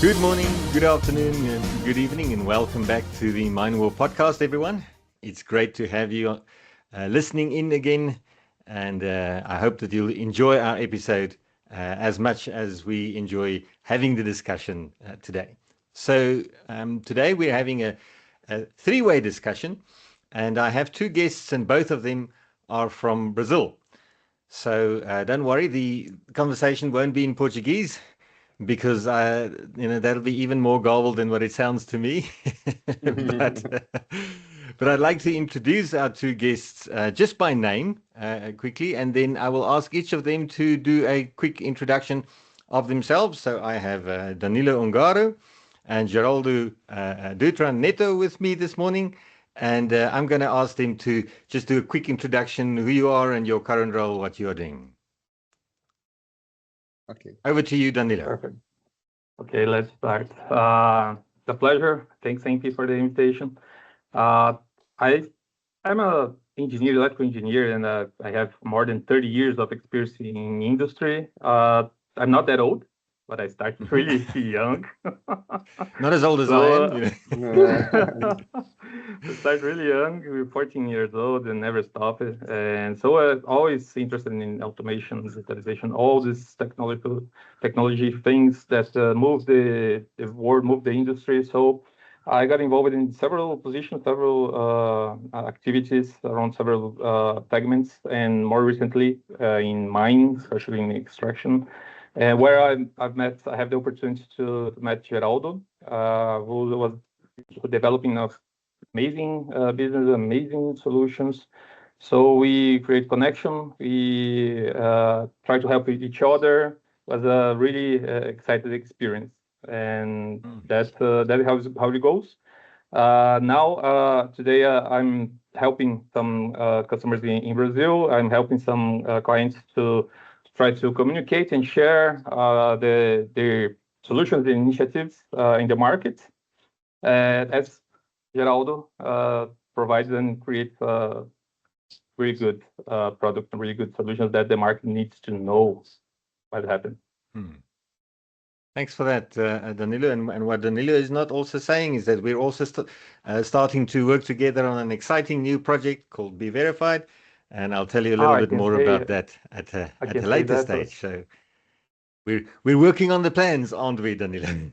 Good morning, good afternoon, and good evening, and welcome back to the MineWarp podcast, everyone. It's great to have you listening in again, and I hope that you'll enjoy our episode as much as we enjoy having the discussion today. So today we're having a three-way discussion, and I have two guests, and both of them are from Brazil. So don't worry, the conversation won't be in Portuguese because that'll be even more garbled than what it sounds to me. but but I'd like to introduce our two guests just by name quickly, and then I will ask each of them to do a quick introduction of themselves. So I have Danilo Ongaro and Geraldo Dutra Neto with me this morning. And I'm going to ask them to just do a quick introduction, who you are and your current role, what you are doing. Okay. Over to you, Danilo. Perfect. Okay, let's start. It's a pleasure. Thanks, Empie, for the invitation. I'm a engineer, electrical engineer, and I have more than 30 years of experience in industry. I'm not that old, but I started really young. Not as old as I am. I started really young, 14 years old, and never stopped. And so I'm always interested in automation, digitalization, all these technology things that move the world, move the industry. So I got involved in several positions, several activities around several segments, and more recently in mining, especially in extraction. Where I have the opportunity to meet Geraldo, who was developing amazing business, amazing solutions. So we create connection. We try to help each other. It was a really exciting experience, and that's how it goes. Now, today, I'm helping some customers in Brazil. I'm helping some clients to try to communicate and share their solutions and initiatives in the market. As Geraldo provides and creates really good product and really good solutions that the market needs to know what happened. Thanks for that, Danilo. And what Danilo is not also saying is that we're also starting to work together on an exciting new project called BVerified. And I'll tell you a little bit more about that at a later stage. So we're working on the plans, aren't we, Danilo?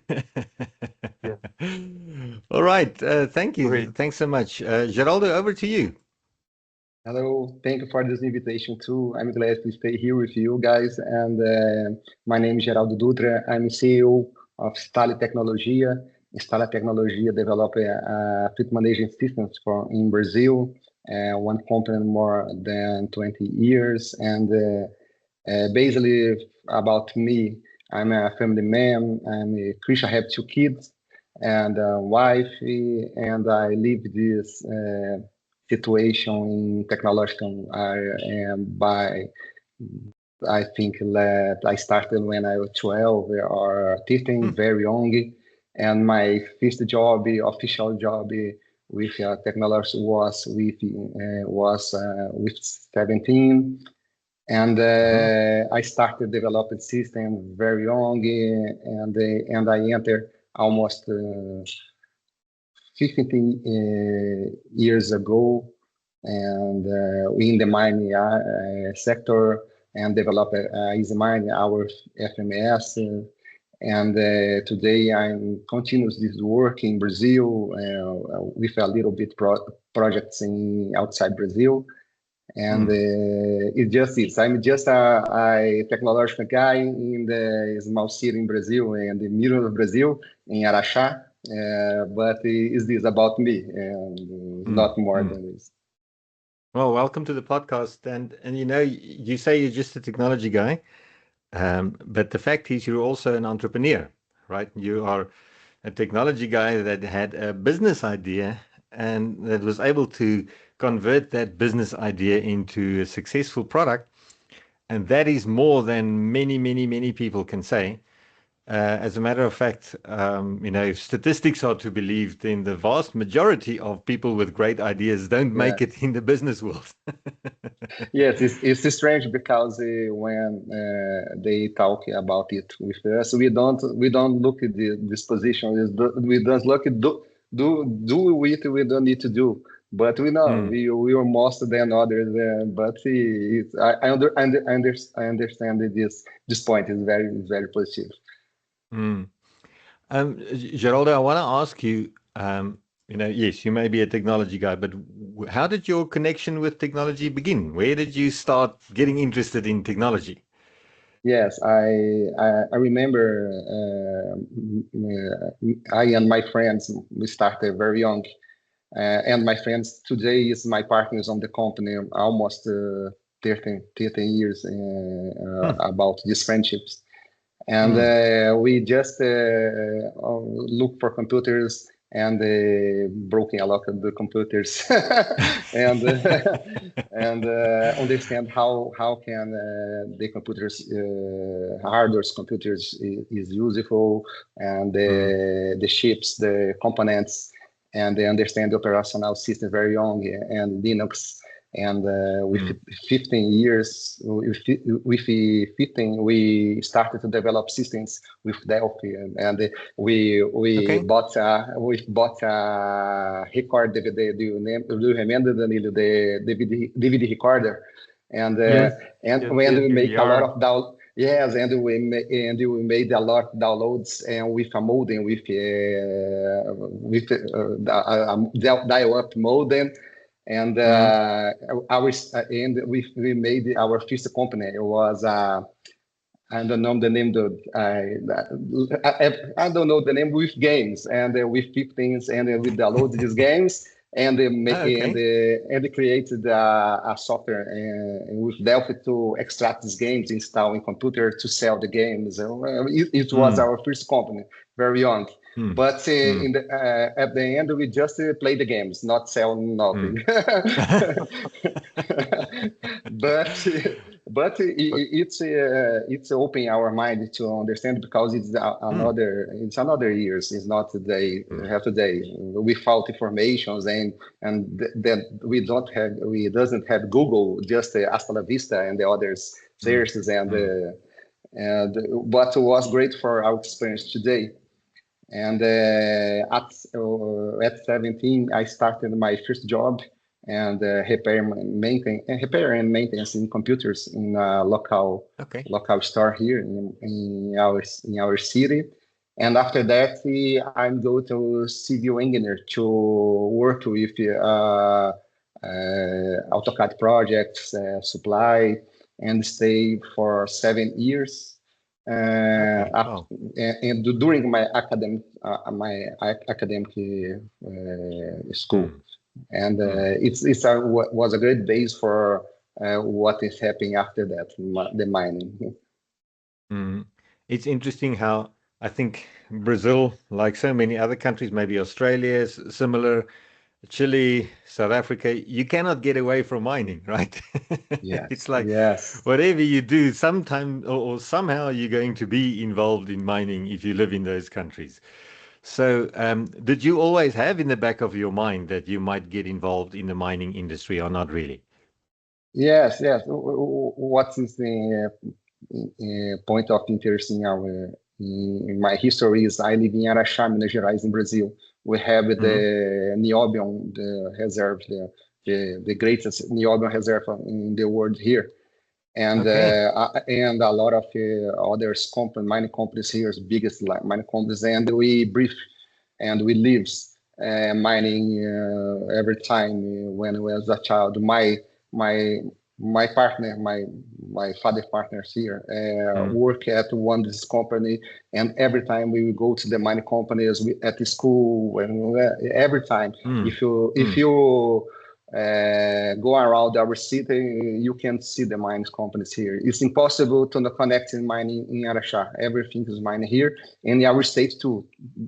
Yeah. All right. Thank you. Great. Thanks so much. Geraldo, over to you. Hello, thank you for this invitation too. I'm glad to stay here with you guys. And my name is Geraldo Dutra. I'm CEO of Stale Tecnologia. Stale Tecnologia develop fleet management systems in Brazil. One company more than 20 years. And basically about me, I'm a family man. I'm a Christian. I have two kids and a wife, and I live this situation in technological area, and I think that I started when I was 12 or 13, very young, and my first job, official job with technology was with 17, and I started developing systems very young, and I entered almost 15 years ago, and in the mining sector, and developed Easymine, our FMS. And today I'm continues this work in Brazil with a little bit projects in outside Brazil. And it just is. I'm just a technological guy in the small city in Brazil, in the middle of Brazil, in Araxá. But is this about me and not more than this? Well, welcome to the podcast. And you say you're just a technology guy, but the fact is you're also an entrepreneur, right? You are a technology guy that had a business idea and that was able to convert that business idea into a successful product. And that is more than many people can say. As a matter of fact, if statistics are to be believed, then the vast majority of people with great ideas don't make Yeah. it in the business world. Yes, it's strange because when they talk about it with us, we don't look at this position. We don't look at do it. We don't need to do, but we know Mm, we are more than others. But I understand that this point is very positive. mm. Geraldo, I want to ask you, yes, you may be a technology guy, but how did your connection with technology begin? Where did you start getting interested in technology? Yes, I remember I and my friends we started very young. And my friends today is my partners on the company almost 13 years Hmm. about these friendships. And Mm, we just look for computers and broken a lot of the computers and and understand how can the computers hardware's computers is useful and mm, the chips, the components, and they understand the operational system very young and Linux. And with mm. 15 years, with 15, we started to develop systems with Delphi, and Okay. we bought a record DVD. Do you remember, Danilo, the DVD recorder? And Yes, and yes, when yes, we make a lot DVR. of down. Yes, and we made a lot of downloads and with a modem with dial-up modem, and Mm. we made our first company. It was I don't know the name. I don't know the name with games and with 15s and we download these games and Ah, okay. and created a software with Delphi to extract these games, install in computer to sell the games. It was Mm, our first company, very young. mm, But mm, at the end, we just play the games, not sell nothing. mm. but it's opening our mind to understand because Mm, it's another years. It's not today. mm, Today without informations that we doesn't have Google, just Hasta la Vista and the others mm, searches mm. and what was great for our experience today. And at 17, I started my first job and repair and maintenance in computers in a Okay. local store here in our city. And after that, I go to civil engineer to work with AutoCAD projects, supply, and stay for 7 years. Okay. After, Wow. and during my academic school, Mm, and mm, was a great base for what is happening after that, the mining. mm. It's interesting how I think Brazil, like so many other countries, maybe Australia is similar, Chile, South Africa, you cannot get away from mining, right? It's Yes, like yes. whatever you do, sometime or somehow you're going to be involved in mining if you live in those countries. So, did you always have in the back of your mind that you might get involved in the mining industry or not really? Yes, yes. What is the point of interest in my history is I live in Araxá, Minas Gerais, in Brazil. We have Mm, the niobium, the reserve, the greatest niobium reserve in the world here, okay. and a lot of mining companies here, is biggest mining companies, and we breathe and we live mining every time when I was a child. My my partner, my father partners here Mm, work at one this company, and every time we will go to the mining companies at the school, and every time mm, if mm, you go around our city, you can see the mining companies here. It's impossible to not connect in mining in Araxá. Everything is mining here, and our state too.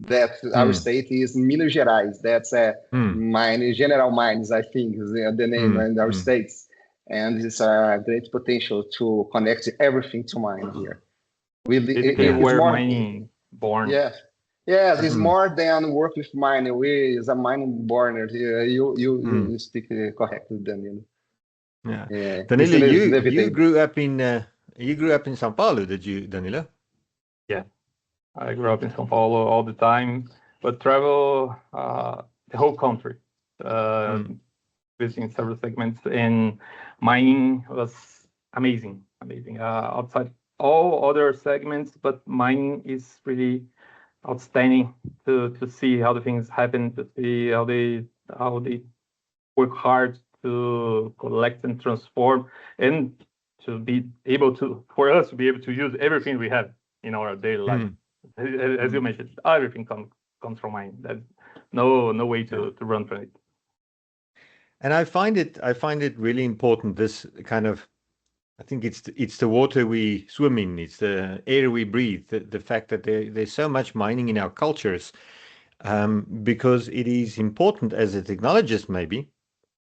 That our mm, state is Minas Gerais. That's mm, mine, General Mines, I think, is the name mm, in our mm. states. And it's a great potential to connect everything to mine here. Basically, it's where more. mining born. Yes, yes, it's more than work with mine. We is a mine born. You speak correctly, Danilo. Yeah. This Danilo, is you everything. grew up in São Paulo, did you, Danilo? Yeah, I grew up in São Paulo all the time, but travel the whole country, visiting several segments, and mining was amazing. Outside all other segments, but mining is really outstanding to see how the things happen, to see how they work hard to collect and transform, and to be able to, for us to be able to use everything we have in our daily life. As you mentioned, everything comes from mining. There's no way to run from it. And I find it really important, this kind of, I think it's the water we swim in, it's the air we breathe, the fact that there's so much mining in our cultures, because it is important as a technologist, maybe,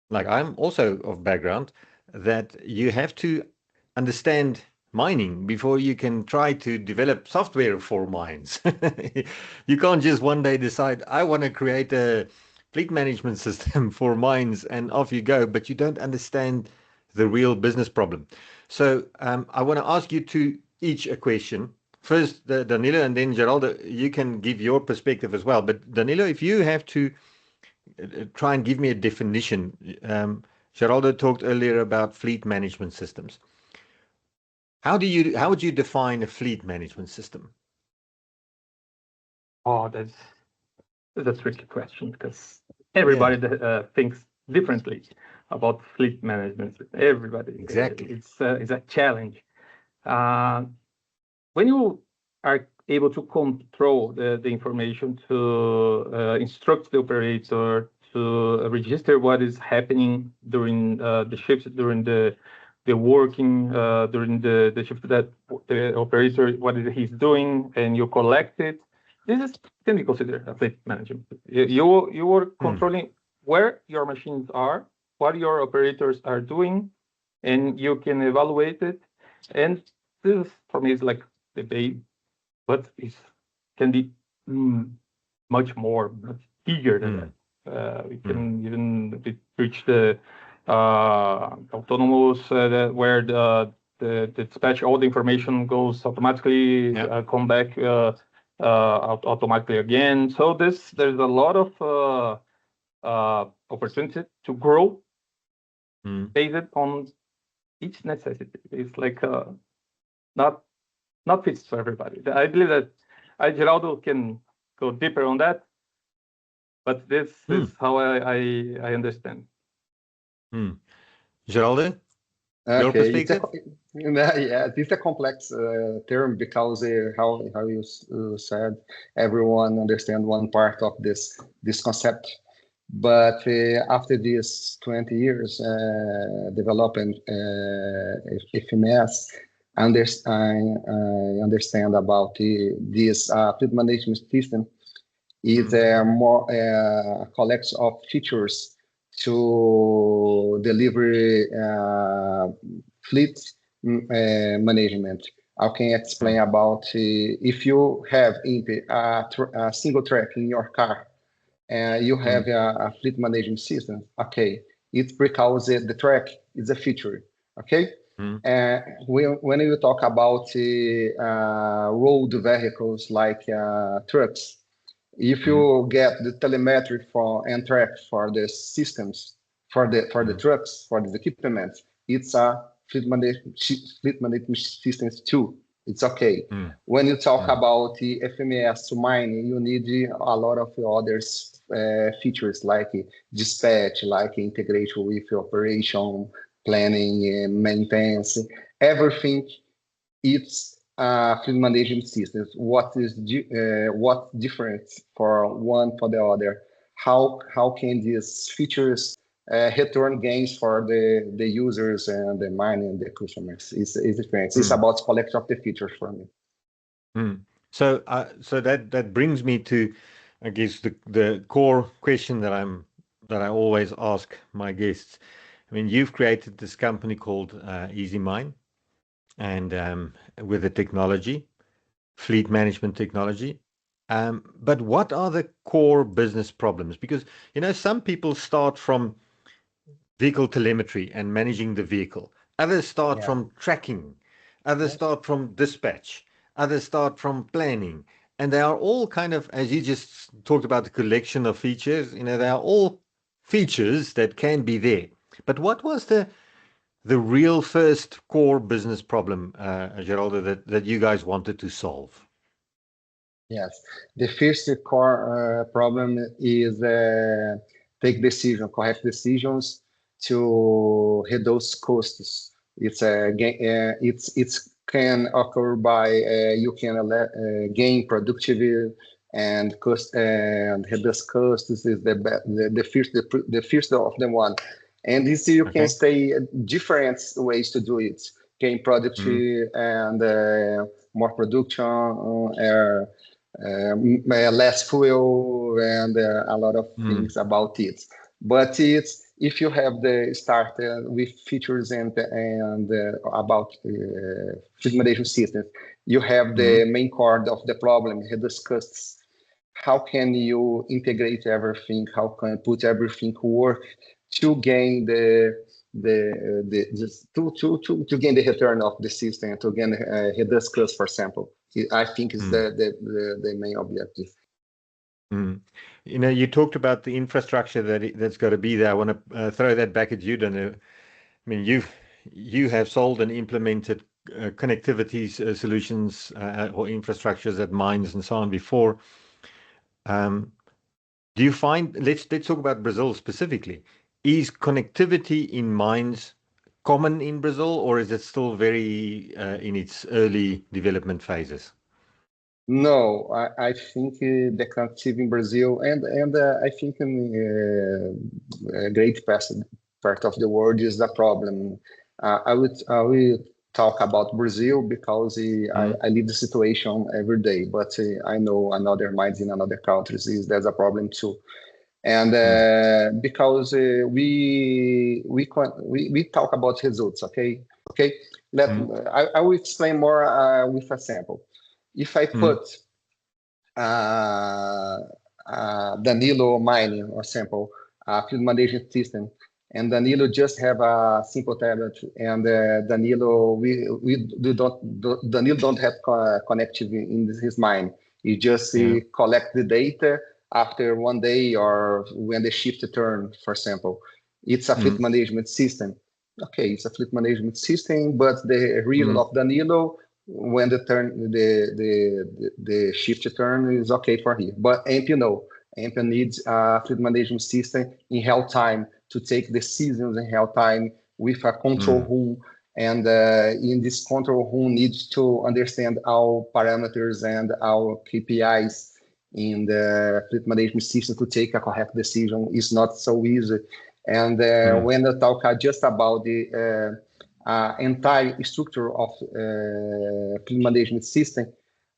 like I'm also of background, that you have to understand mining before you can try to develop software for mines. You can't just one day decide, I want to create a fleet management system for mines, and off you go, but you don't understand the real business problem. So I want to ask you to each a question. First, Danilo, and then Geraldo, you can give your perspective as well. But Danilo, if you have to try and give me a definition. Geraldo talked earlier about fleet management systems. How would you define a fleet management system? Oh, that's a tricky question, because everybody thinks differently about fleet management. Everybody, exactly. It's a challenge. When you are able to control the information, to instruct the operator, to register what is happening during the shifts, during the working, during the shift that the operator, what is he's doing, and you collect it, this can be considered a fleet management. You are controlling where your machines are, what your operators are doing, and you can evaluate it. And this, for me, is like the base, but it can be much bigger than that. We can even reach the autonomous, where the dispatch, all the information goes automatically, come back automatically again. So there's a lot of opportunity to grow based on each necessity. It's like not fits for everybody. I believe that Geraldo can go deeper on that, but this is how I understand. Geraldo, your perspective? It's a complex term, because how you said, everyone understand one part of this concept. But after these 20 years developing FMS, I understand about this fleet management system is more a collection of features to deliver fleet management. I can explain about if you have a single track in your car, and you have a fleet management system. Okay, it's because the track is a feature. Okay. When you talk about road vehicles like trucks, if you get the telemetry and track for the systems, for the trucks, for the equipment, it's a fleet management systems too. It's okay. When you talk about the FMS to mining, you need a lot of other features like dispatch, like integration with operation, planning, maintenance, everything. It's fleet management systems. What's different for one for the other? How can these features return gains for the users and the mining, the customers? It's different. It's about collection of the features for me. So that brings me to, I guess, the core question that I always ask my guests. I mean, you've created this company called Easymine, and with the technology, fleet management technology. But what are the core business problems? Because, some people start from vehicle telemetry and managing the vehicle. Others start Yeah. from tracking. Others Yeah. start from dispatch. Others start from planning. And they are all kind of, as you just talked about, the collection of features, they are all features that can be there. But what was the real first core business problem, Geraldo, that you guys wanted to solve? Yes. The first core problem is take correct decisions to reduce costs. It's can occur by you can gain productivity and cost and reduce costs is the first of the one. And this you can Okay. stay different ways to do it. Gain productivity and more production. Less fuel and a lot of things about it. But it's if you have the start with features and about fleet management systems, you have the main core of the problem he discussed. How can you integrate everything? How can you put everything work to gain to gain the return of the system, to gain reduce cost, for example. I think is the main objective. You talked about the infrastructure that's got to be there. I want to throw that back at you, Danilo. I mean, you have sold and implemented connectivity solutions or infrastructures at mines and so on before. Do you find, let's talk about Brazil specifically. Is connectivity in mines common in Brazil, or is it still very in its early development phases? No, I think the connectivity in Brazil and I think in a great part of the world is the problem. I will talk about Brazil because I live the situation every day, but I know another mines in another countries there's a problem too. And because we talk about results, okay? I will explain more with a sample. If I put Danilo mining or sample fleet management system, and Danilo just have a simple tablet, and Danilo Danilo don't have connectivity in his mine. He just collect the data after one day or when the shift turn, for example. It's a fleet management system. Okay, it's a fleet management system, but the real of Danilo when the shift turn is okay for him. But Empie Empie needs a fleet management system in real time to take decisions in real time with a control room. And in this control room needs to understand our parameters and our KPIs in the fleet management system to take a correct decision. Is not so easy. And when I talk just about the entire structure of fleet management system,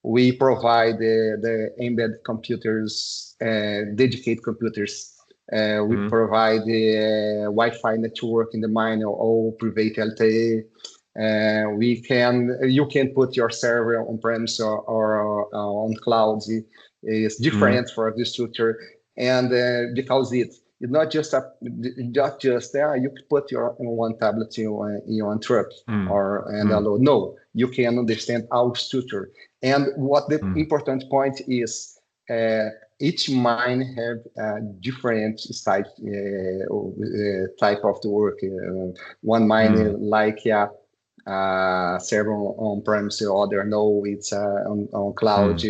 we provide the embedded computers, dedicated computers. We provide the Wi-Fi network in the mine or private LTE. You can put your server on premise or on cloud. It's different for the structure, and because it's not just you can put your one tablet in one truck and a load. No, you can understand our structure. And what the important point is, each mine have a different type of the work. One mine like server on premise, other no, it's on cloud.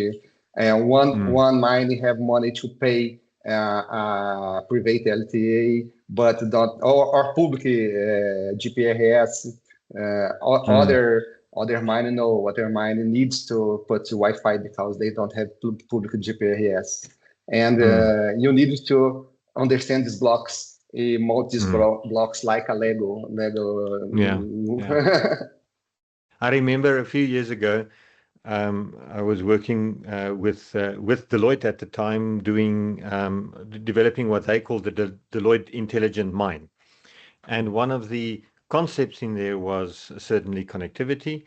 And one mine have money to pay private LTE, but don't or public GPRS. Other mine other mine needs to put Wi-Fi because they don't have public GPRS, and you need to understand these blocks, mold these blocks like a Lego. Yeah. I remember a few years ago, I was working with Deloitte at the time, developing what they called the Deloitte Intelligent Mine. And one of the concepts in there was certainly connectivity,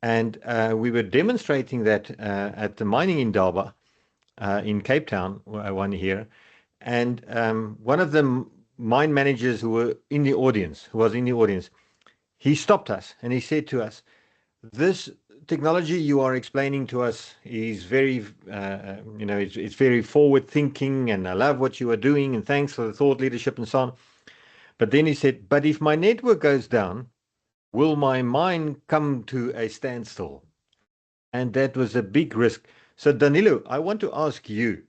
And we were demonstrating that at the mining indaba in Cape Town, one here. And one of the mine managers who was in the audience, he stopped us and he said to us, "This technology you are explaining to us is very, it's very forward thinking, and I love what you are doing, and thanks for the thought leadership and so on." But then he said, "But if my network goes down, will my mine come to a standstill?" And that was a big risk. So Danilo, I want to ask you,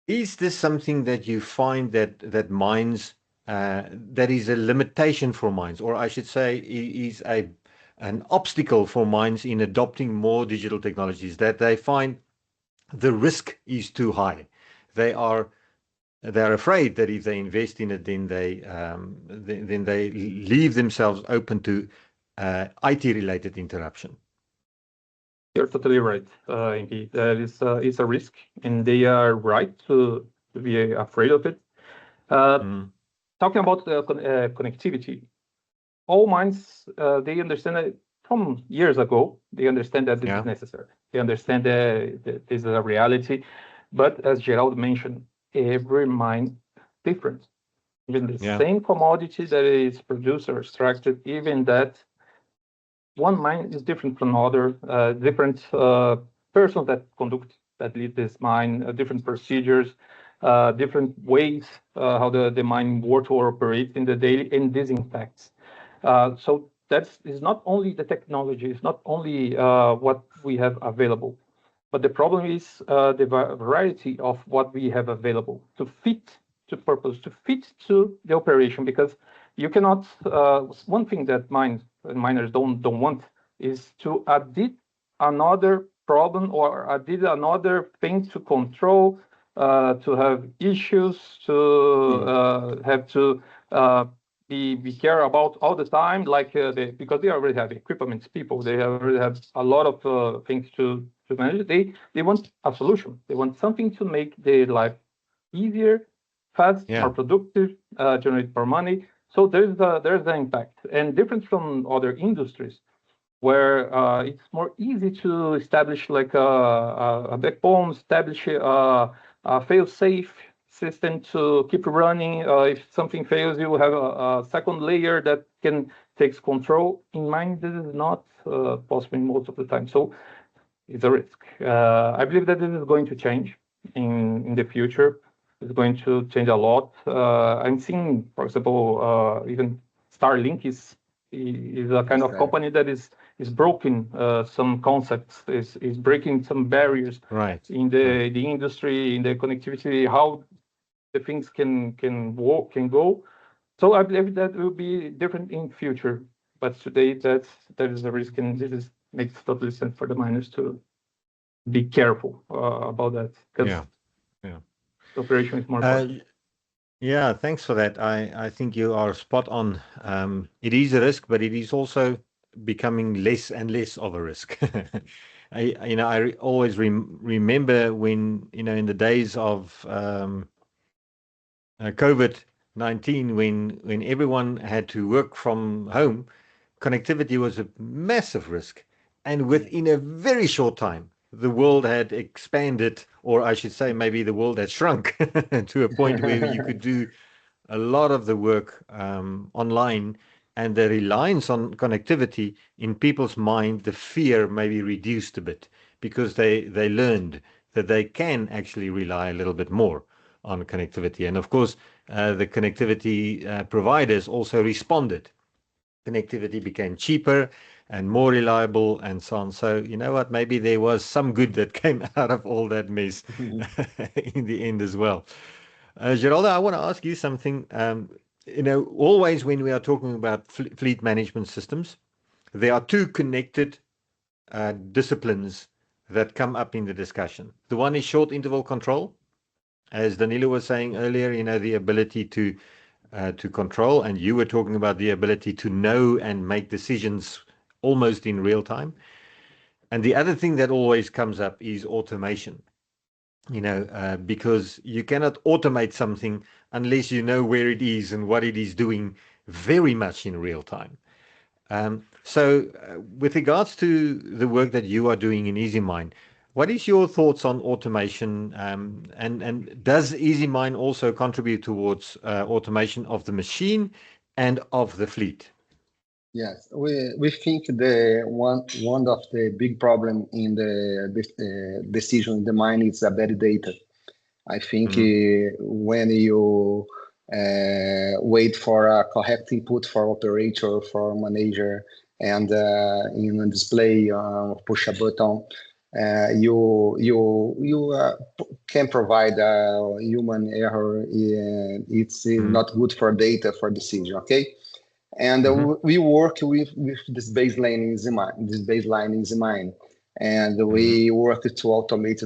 is this something that you find that mines, that is a limitation for mines, or I should say, is an obstacle for mines in adopting more digital technologies, that they find the risk is too high? They're afraid that if they invest in it, then they leave themselves open to IT-related interruption. You're totally right, Empie. That is, it's a risk, and they are right to be afraid of it. Talking about connectivity, all mines, they understand that from years ago. They understand that this is necessary. They understand that this is a reality. But as Geraldo mentioned, every mine different. Even the same commodity that is produced or extracted, even that one mine is different from other, different persons that lead this mine, different procedures, different ways how the mine works or operates in the daily, and this impacts. So that is not only the technology, it's not only what we have available, but the problem is the variety of what we have available to fit to purpose, to fit to the operation, because you cannot, one thing that miners don't want is to add another problem or add another thing to control, to have issues, to have to be care about all the time, like because they already have equipment people, they already have a lot of things to manage. They want a solution. They want something to make their life easier, fast, more productive, generate more money. So there's the impact, and different from other industries where it's more easy to establish like a backbone, establish a fail-safe system to keep running. If something fails, you will have a second layer that can take control. In mine, this is not possible most of the time. So it's a risk. I believe that this is going to change in the future. It's going to change a lot. I'm seeing, for example, even Starlink is a kind of company that is breaking some concepts, is breaking some barriers in the industry, in the connectivity, how the things can go. So I believe that will be different in future. But today, that is a risk, and this makes total sense for the miners to be careful about that, because the operation is more important. Yeah, thanks for that. I think you are spot on. It is a risk, but it is also becoming less and less of a risk. I always remember when, in the days of COVID-19, when everyone had to work from home, connectivity was a massive risk. And within a very short time, the world had expanded, or I should say, maybe the world had shrunk to a point where you could do a lot of the work online, and the reliance on connectivity in people's mind, the fear maybe reduced a bit, because they learned that they can actually rely a little bit more on connectivity. And of course, the connectivity providers also responded. Connectivity became cheaper and more reliable and so on. So you know what, maybe there was some good that came out of all that mess in the end as well. Geraldo, I want to ask you something. Always when we are talking about fleet management systems, there are two connected disciplines that come up in the discussion. The one is short interval control, as Danilo was saying earlier, the ability to control, and you were talking about the ability to know and make decisions almost in real time. And the other thing that always comes up is automation. Because you cannot automate something unless you know where it is and what it is doing very much in real time. So, with regards to the work that you are doing in Easymine, what is your thoughts on automation? And does Easymine also contribute towards automation of the machine and of the fleet? Yes, we think the one of the big problem in the decision in the mine is bad data. I think when you wait for a correct input for operator, for manager, and in a display, push a button, you can provide a human error. It's not good for data for decision. Okay. And we work with this baseline in Easymine. This baseline is mine, and we work to automate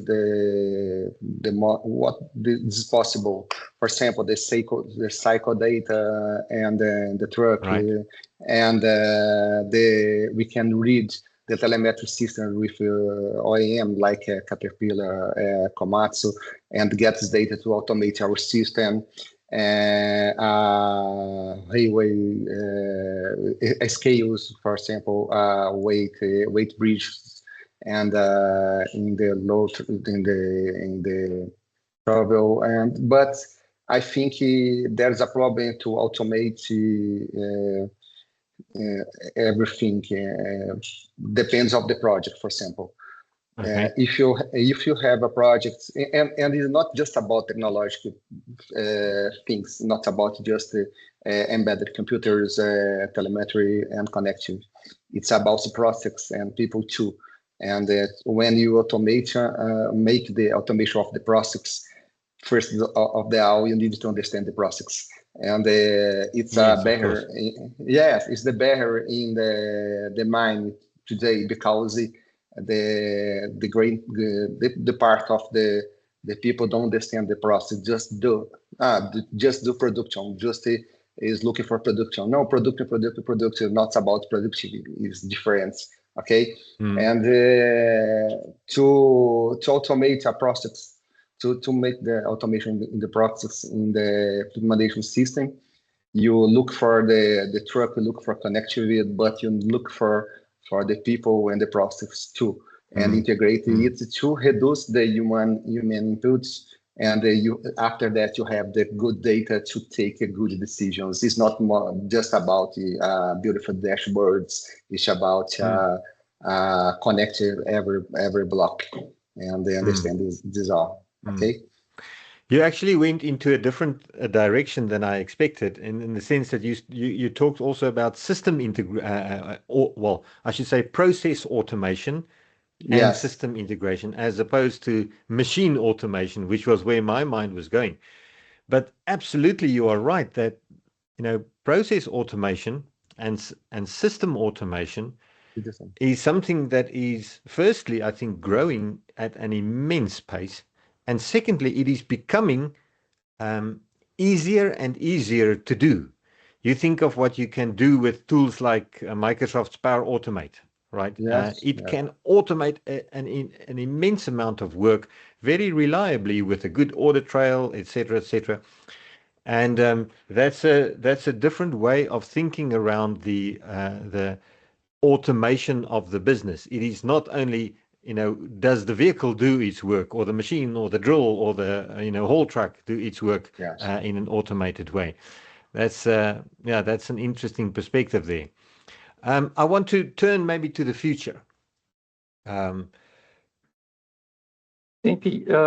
what is possible. For example, the cycle data and the truck, Right. And we can read the telemetry system with OEM like Caterpillar, Komatsu, and get this data to automate our system. Highway scales, for example, weight bridges, and in the travel. But I think there's a problem to automate everything. Depends of the project, for example. Okay. If you have a project, and it's not just about technological things, not about just embedded computers, telemetry, and connectivity. It's about the process and people too. And when you automate, make the automation of the process, first of the all, you need to understand the process. And it's Yes, a barrier. Yes, it's the barrier in the mine today, because the part of the people don't understand the process. Just do production. Just is looking for production. No, production. Not about production. It's different. Okay, and to automate a process, to make the automation in the process in the implementation system, you look for the truck, you look for connectivity, but you look for the people and the process too, and integrate it to reduce the human inputs. And after that, you have the good data to take good decisions. It's not just about beautiful dashboards. It's about connecting every block, and they understand this all. Okay. You actually went into a different direction than I expected, in the sense that you talked also about system well, I should say process automation and system integration, as opposed to machine automation, which was where my mind was going. But absolutely, you are right that process automation and system automation is something that is, firstly, I think, growing at an immense pace. And secondly, it is becoming easier and easier to do. You think of what you can do with tools like Microsoft's Power Automate, right? It can automate an immense amount of work very reliably with a good audit trail, etc., etc. And that's a different way of thinking around the automation of the business. It is not only does the vehicle do its work, or the machine, or the drill, or the haul truck do its work in an automated way. That's that's an interesting perspective there. I want to turn maybe to the future. Empie,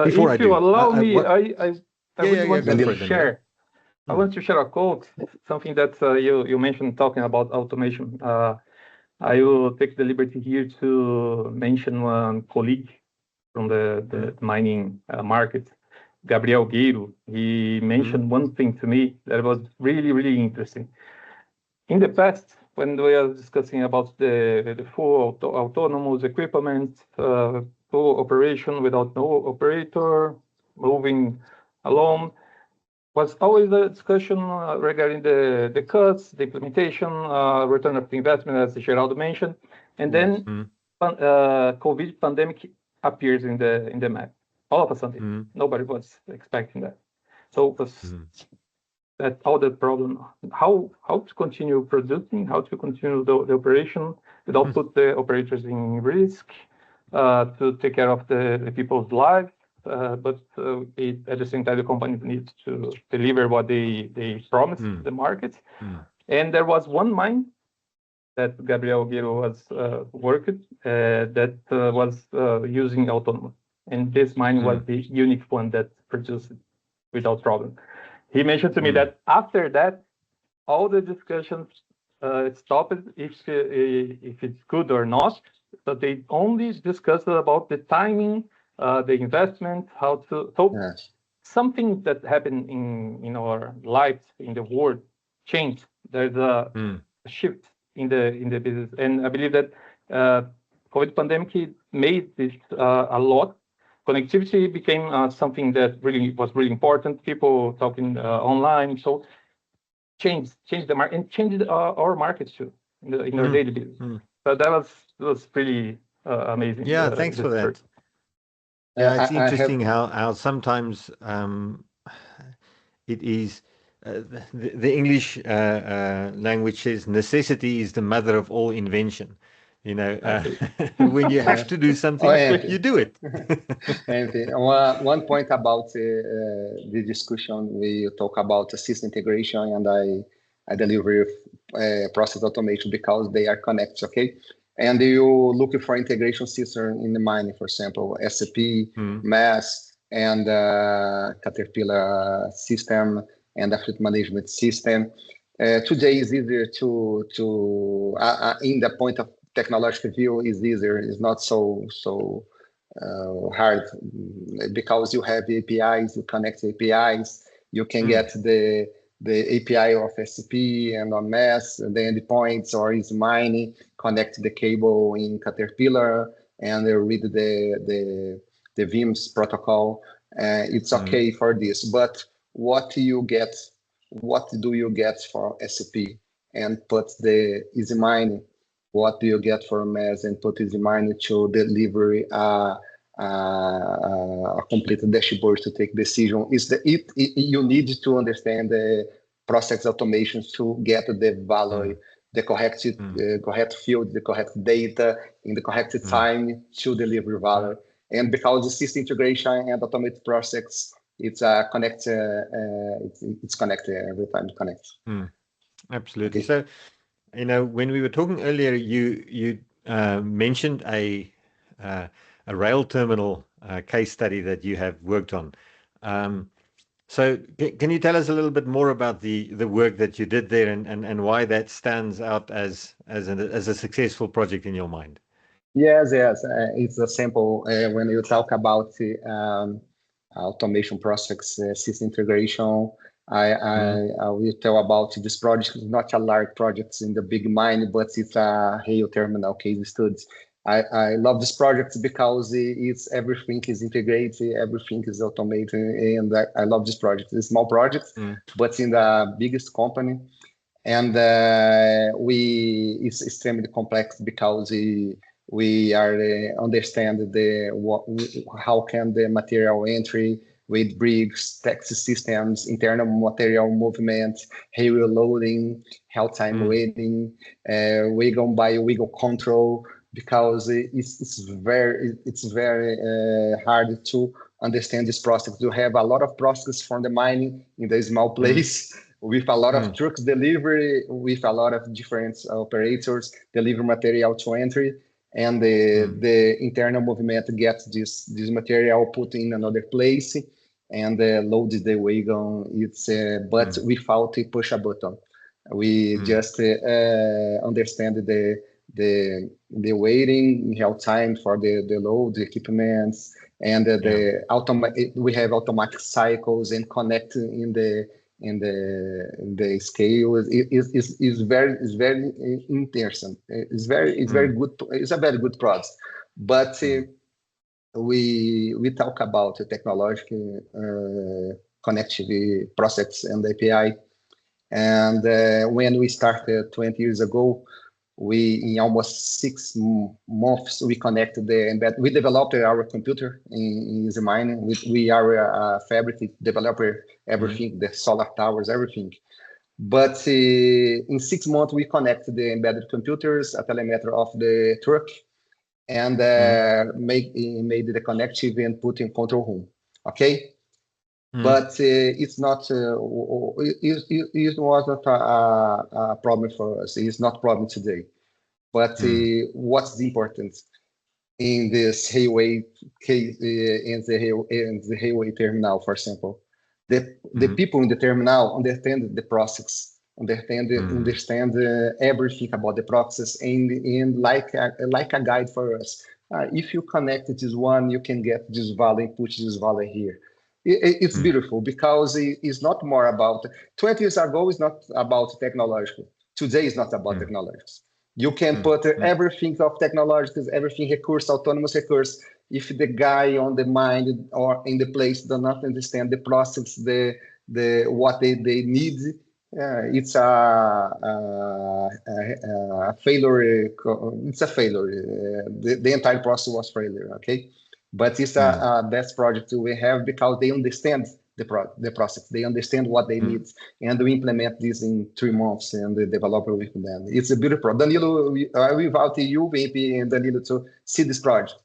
Before if you allow me, I really want to share. I want to share a quote, something that you mentioned talking about automation. I will take the liberty here to mention one colleague from the mining market, Gabriel Gueiro. He mentioned one thing to me that was really, really interesting. In the past, when we are discussing about the full autonomous equipment, full operation without no operator, moving alone, was always a discussion regarding the cuts, the implementation, return of the investment, as Geraldo mentioned, and then COVID pandemic appears in the map. All of a sudden, nobody was expecting that. So it was at all the problem, how to continue producing, how to continue the operation without put the operators in risk, to take care of the people's lives, but at the same time the company needs to deliver what they promised the market. And there was one mine that Geraldo Ongaro was working that was using autonomous, and this mine was the unique one that produced without problem. He mentioned to me that after that, all the discussions stopped if it's good or not, but they only discussed about the timing, the investment, how to. So something that happened in our lives in the world changed. There's a shift in the business, and I believe that COVID pandemic made this a lot. Connectivity became something that was really important. People talking online, so changed the market and changed our market too in our daily business. So that was pretty amazing. Yeah, thanks for that. Yeah, it's interesting how sometimes it is the English language says necessity is the mother of all invention. You know, when you have to do something, you do it. One point about the discussion, we talk about system integration, and I deliver process automation because they are connected, okay? And you look for integration system in the mining, for example, SAP, MES, and Caterpillar system, and the fleet management system. Today is easier to in the point of technological view is easier. It's not so hard because you have APIs, you connect APIs, you can get the API of SAP and on MES, the endpoints, or Easymine, connect the cable in Caterpillar and read the VIMS protocol. It's okay for this, but what do you get for SAP and put the Easymine? What do you get for MES and put Easymine to deliver a complete dashboard to take decision? You need to understand the process automation to get the value, the correct field, the correct data in the correct time to deliver value. And because the system integration and automated process, it's connected every time it connects. Absolutely. Okay. So, you know, when we were talking earlier, you mentioned a rail terminal case study that you have worked on. So can you tell us a little bit more about the work that you did there and why that stands out as a successful project in your mind? Yes. It's a sample when you talk about automation process system integration. I will tell about this project. It's not a large project in the big mine, but it's a rail terminal case study. I love this project because everything is integrated, everything is automated, and I love this project. It's a small project, but in the biggest company, and it's extremely complex because we are understand how can the material entry with bricks, taxi systems, internal material movement, rail loading, halt time waiting, wiggle by wiggle control, because it's very hard to understand this process. You have a lot of process from the mining in the small place with a lot of trucks delivery, with a lot of different operators deliver material to entry, and the internal movement gets this material put in another place and loads the wagon. It's but without a push a button. We just understand the waiting, real time for the load, the equipments, and we have automatic cycles and connect in the scale. Is very interesting. It's very good. It's a very good product, but we talk about the technological connectivity process and API. And when we started 20 years ago, in almost 6 months, we connected the embed. We developed our computer in Easymine. We are a fabric developer, everything, the solar towers, everything. But in 6 months, we connected the embedded computers, a telemetry of the truck, and made the connective and put in control room. Okay. But it's not. It was not a problem for us. It's not a problem today. But what's the importance in this highway case, in the highway terminal, for example? The people in the terminal understand the process, understand everything about the process, and like a guide for us. If you connect this one, you can get this value, put this value here. It's beautiful because it's not more about 20 years ago. It's not about technological. Today is not about technologies. You can put everything of technologies, everything recurse, autonomous recurse. If the guy on the mind or in the place does not understand the process, the what they need, it's a failure. It's a failure. The entire process was failure. Okay. But it's a best project we have because they understand the process. They understand what they need, and we implement this in 3 months, and the developer with them. It's a beautiful. Danilo, I will invite you, maybe, and Danilo to see this project,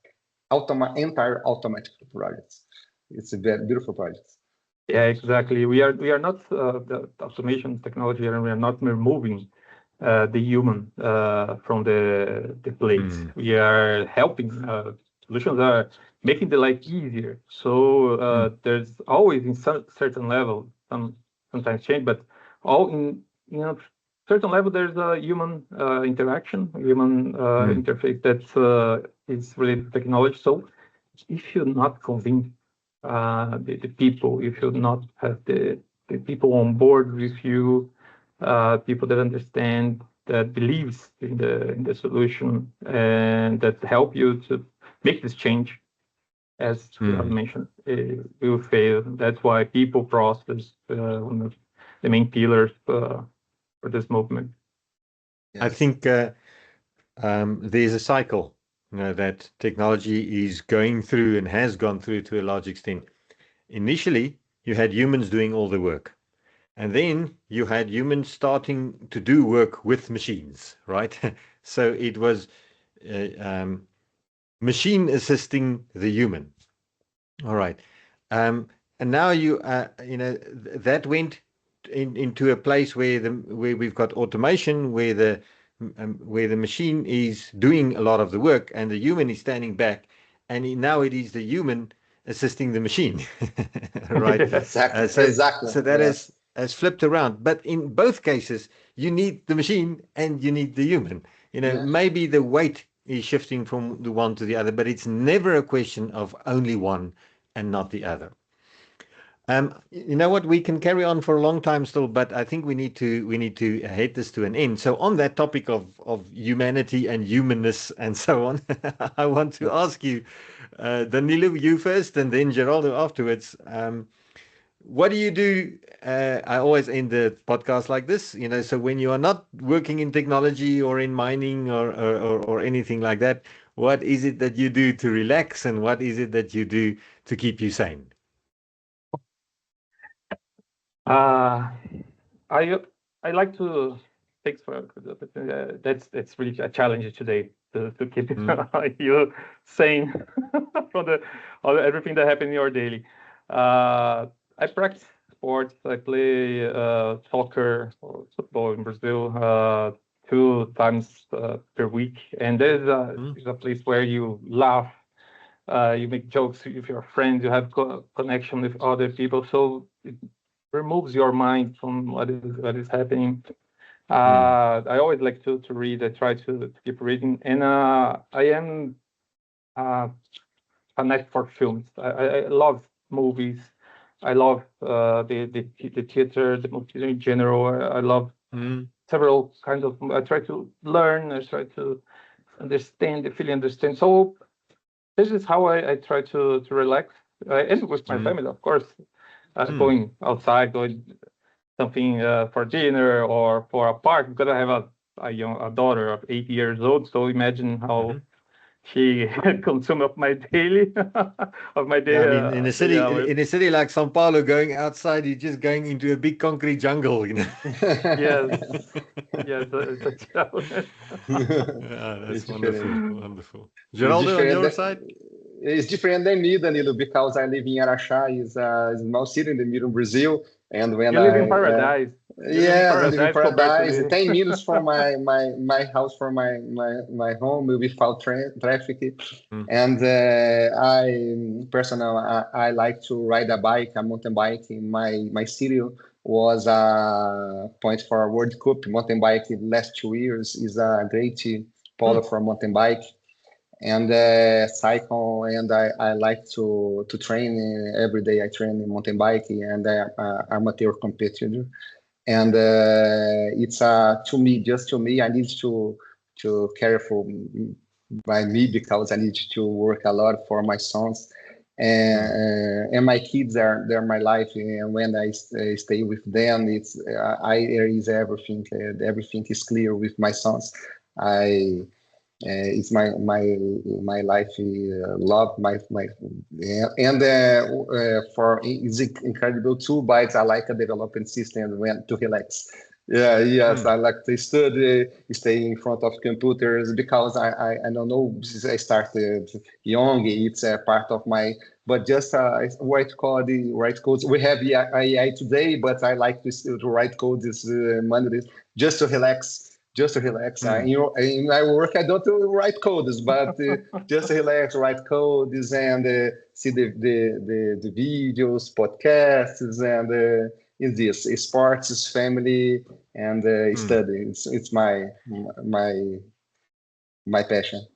entire automatic project. It's a very beautiful project. Yeah, exactly. We are not the automation technology, and we are not removing the human from the plates. We are helping. Solutions are making the life easier. So there's always in some certain level, sometimes change, but all in certain level there's a human interaction, human interface that is related to technology. So if you're not convinced the people, if you not have the people on board with you, people that understand, that believes in the solution, and that help you to make this change, as I mentioned, we will fail. That's why people process one of the main pillars for this movement. Yes. I think there's a cycle, that technology is going through and has gone through to a large extent. Initially, you had humans doing all the work, and then you had humans starting to do work with machines, right? So it was machine assisting the human. All right. And now that went into a place where we've got automation, where the machine is doing a lot of the work and the human is standing back, and now it is the human assisting the machine, right? Exactly. So that has flipped around. But in both cases, you need the machine and you need the human. Maybe the weight is shifting from the one to the other, but it's never a question of only one and not the other. You know what? We can carry on for a long time still, but I think we need to head this to an end. So on that topic of humanity and humanness and so on, I want to ask you, Danilo, you first, and then Geraldo afterwards. What do you do? I always end the podcast like this, so when you are not working in technology or in mining or anything like that, what is it that you do to relax, and what is it that you do to keep you sane? I like to thanks for that's really a challenge today to keep you sane from everything that happened in your daily. I practice sports. I play soccer or football in Brazil 2 times per week, and there's a place where you laugh, you make jokes with your friends, you have connection with other people, so it removes your mind from what is happening. I always like to read. I try to keep reading, and I am a fanatic for films. I love movies. I love the theater, the movie in general. I love several kinds of. I try to learn. I try to understand, fully understand. So this is how I try to relax, and with my family, of course. Going outside, going something for dinner or for a park, because I have a a daughter of 8 years old. So imagine how she consume of my daily of my day. Yeah, I mean, in a city, hours. in a city like São Paulo, going outside, you're just going into a big concrete jungle, you know. Yes, yes, it's a challenge. Yeah, that's It's wonderful, different. wonderful. It's Geraldo, on different. your side? It's different than me, Danilo, because I live in Araxá, is a small city in the middle of Brazil. And when You live in paradise. You live in yes, I live in paradise compared to paradise. me. 10 minutes from my house, from my home, without traffic. And I personally, I like to ride a bike, a mountain bike. In my city was a point for a World Cup mountain bike in the last 2 years. Is a great polo for mountain bike. And cycle, and I like to train every day. I train in mountain bike, and I'm amateur competitor. And it's to me, just to me, I need to care for by me, because I need to work a lot for my sons. And my kids they're my life, and when I stay with them, it's I erase everything. Everything is clear with my sons. It's my life, love my and for it's incredible too, but I like a development system when to relax. Yeah, yes, I like to study, stay in front of computers, because I don't know, since I started young, it's a part of my, but just write code, write codes. We have AI today, but I like to write code this Monday, just to relax. Just to relax. In my work, I don't write codes, but just relax, write codes, and see the videos, podcasts, and is this sports, family, and study. It's my passion.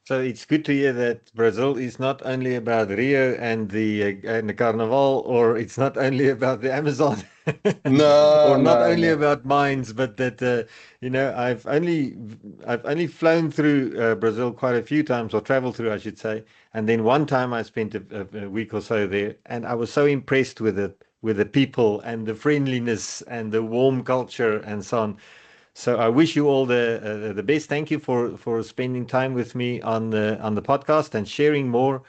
So it's good to hear that Brazil is not only about Rio and the Carnival, or it's not only about the Amazon, or not only about mines, but that I've only flown through Brazil quite a few times, or traveled through, I should say, and then one time I spent a week or so there, and I was so impressed with it, with the people and the friendliness and the warm culture and so on. So I wish you all the best. Thank you for spending time with me on the podcast and sharing more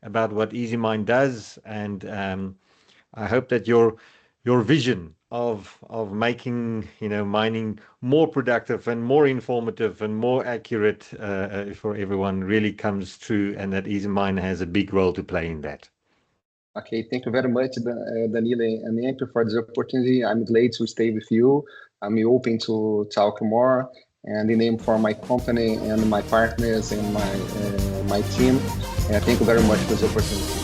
about what Easymine does. And I hope that your vision of making mining more productive and more informative and more accurate for everyone really comes true, and that Easymine has a big role to play in that. Okay, thank you very much, Danilo and Empie, for this opportunity. I'm glad to stay with you. I'm open to talk more, and the name for my company and my partners and my team. Thank you very much for this opportunity.